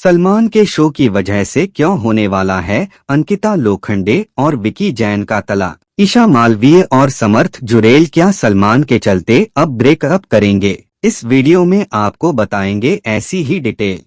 सलमान के शो की वजह से क्यों होने वाला है अंकिता लोखंडे और विकी जैन का तलाक। ईशा मालवीय और समर्थ जुरेल क्या सलमान के चलते अब ब्रेकअप करेंगे? इस वीडियो में आपको बताएंगे ऐसी ही डिटेल।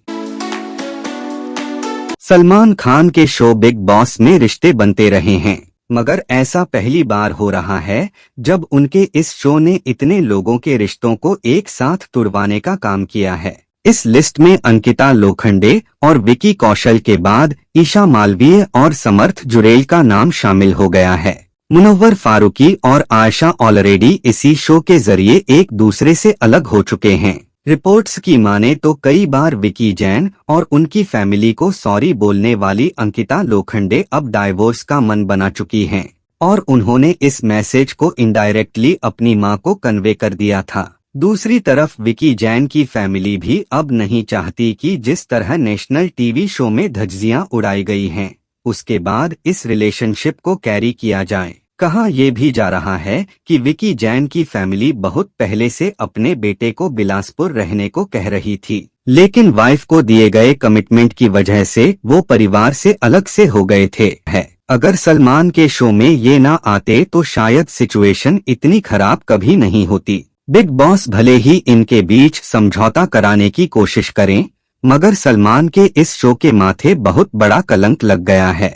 सलमान खान के शो बिग बॉस में रिश्ते बनते रहे हैं, मगर ऐसा पहली बार हो रहा है जब उनके इस शो ने इतने लोगों के रिश्तों को एक साथ तुड़वाने का काम किया है। इस लिस्ट में अंकिता लोखंडे और विकी कौशल के बाद ईशा मालवीय और समर्थ जुरेल का नाम शामिल हो गया है। मुनव्वर फारूकी और आयशा ऑलरेडी इसी शो के जरिए एक दूसरे से अलग हो चुके हैं। रिपोर्ट्स की माने तो कई बार विकी जैन और उनकी फैमिली को सॉरी बोलने वाली अंकिता लोखंडे अब डाइवोर्स का मन बना चुकी हैं और उन्होंने इस मैसेज को इनडायरेक्टली अपनी मां को कन्वे कर दिया था। दूसरी तरफ विकी जैन की फैमिली भी अब नहीं चाहती कि जिस तरह नेशनल टीवी शो में धज्जियां उड़ाई गई हैं, उसके बाद इस रिलेशनशिप को कैरी किया जाए। कहा यह भी जा रहा है कि विकी जैन की फैमिली बहुत पहले से अपने बेटे को बिलासपुर रहने को कह रही थी, लेकिन वाइफ को दिए गए कमिटमेंट की वजह से वो परिवार से अलग से हो गए थे। अगर सलमान के शो में ये ना आते तो शायद सिचुएशन इतनी खराब कभी नहीं होती। बिग बॉस भले ही इनके बीच समझौता कराने की कोशिश करें, मगर सलमान के इस शो के माथे बहुत बड़ा कलंक लग गया है।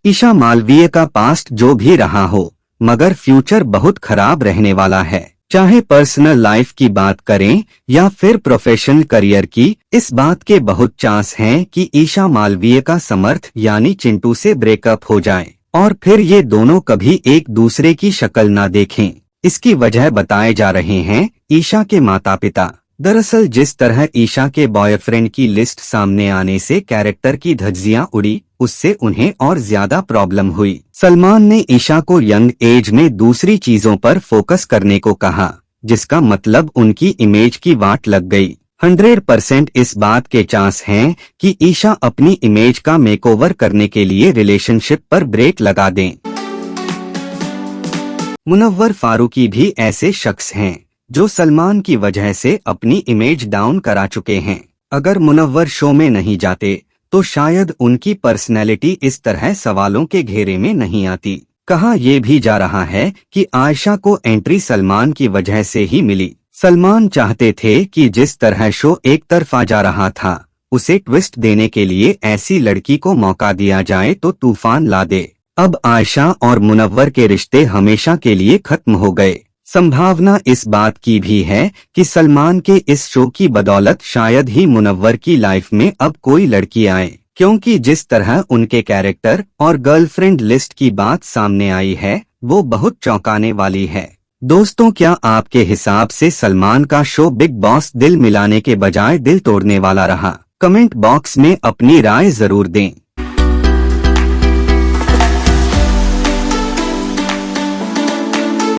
ईशा मालवीय का पास्ट जो भी रहा हो, मगर फ्यूचर बहुत खराब रहने वाला है। चाहे पर्सनल लाइफ की बात करें या फिर प्रोफेशनल करियर की, इस बात के बहुत चांस हैं कि ईशा मालवीय का समर्थ यानी चिंटू से ब्रेकअप हो जाए और फिर ये दोनों कभी एक दूसरे की शक्ल ना देखें। इसकी वजह बताए जा रहे हैं ईशा के माता पिता। दरअसल जिस तरह ईशा के बॉयफ्रेंड की लिस्ट सामने आने से कैरेक्टर की धज्जियां उड़ी, उससे उन्हें और ज्यादा प्रॉब्लम हुई। सलमान ने ईशा को यंग एज में दूसरी चीजों पर फोकस करने को कहा, जिसका मतलब उनकी इमेज की वाट लग गई। 100% इस बात के चांस हैं कि ईशा अपनी इमेज का मेकओवर करने के लिए रिलेशनशिप पर ब्रेक लगा दें। मुनव्वर फारूकी भी ऐसे शख्स हैं जो सलमान की वजह से अपनी इमेज डाउन करा चुके हैं। अगर मुनव्वर शो में नहीं जाते तो शायद उनकी पर्सनैलिटी इस तरह सवालों के घेरे में नहीं आती। कहा यह भी जा रहा है कि आयशा को एंट्री सलमान की वजह से ही मिली। सलमान चाहते थे कि जिस तरह शो एक तरफा जा रहा था, उसे ट्विस्ट देने के लिए ऐसी लड़की को मौका दिया जाए तो तूफान ला दे। अब आयशा और मुनव्वर के रिश्ते हमेशा के लिए खत्म हो गए। संभावना इस बात की भी है कि सलमान के इस शो की बदौलत शायद ही मुनव्वर की लाइफ में अब कोई लड़की आए, क्योंकि जिस तरह उनके कैरेक्टर और गर्लफ्रेंड लिस्ट की बात सामने आई है, वो बहुत चौंकाने वाली है। दोस्तों, क्या आपके हिसाब से सलमान का शो बिग बॉस दिल मिलाने के बजाय दिल तोड़ने वाला रहा? कमेंट बॉक्स में अपनी राय जरूर दें।